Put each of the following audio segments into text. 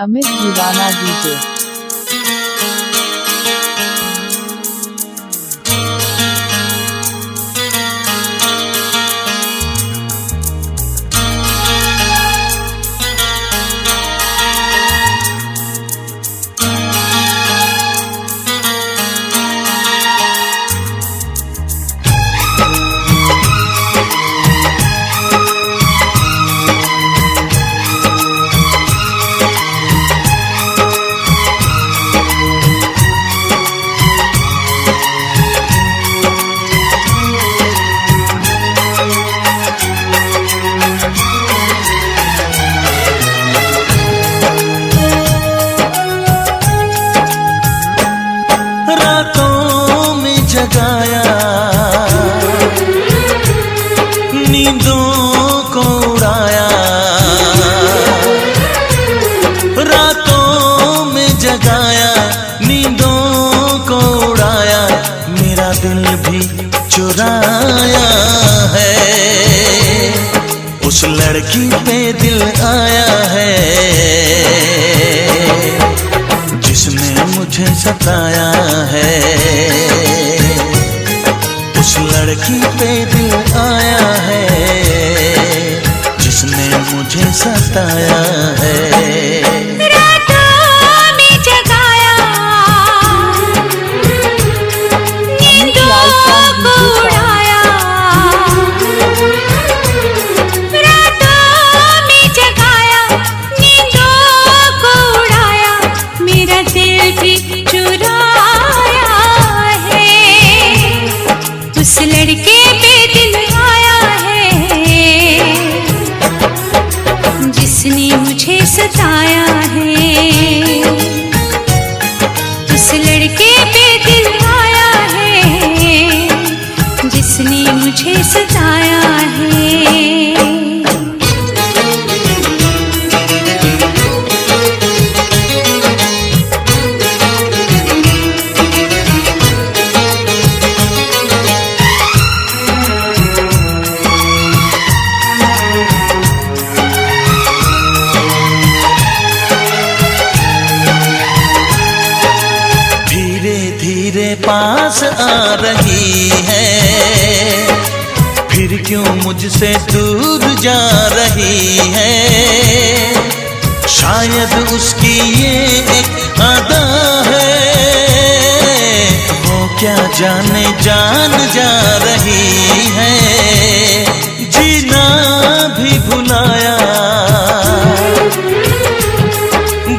अमित दीवाना डीजे। रातों में जगाया, नींदों को उड़ाया, रातों में जगाया, नींदों को उड़ाया, मेरा दिल भी चुराया है। उस लड़की पे दिल आया है जिसने मुझे सताया है। उस लड़की पे दिल आया है जिसने मुझे सताया है। उस लड़के पे दिल आया है जिसने मुझे सताया है। उस लड़के पे दिल आया है जिसने मुझे सताया है। धीरे पास आ रही है, फिर क्यों मुझसे दूर जा रही है। शायद उसकी ये एक अदा है, वो क्या जाने जान जा रही है। जीना भी भुलाया,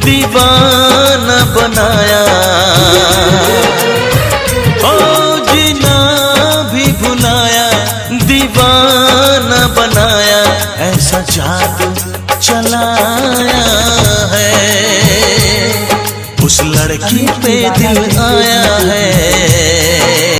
दीवाना बनाया, दीवाना बनाया, ऐसा जादू चलाया है। उस लड़की पे दिल आया है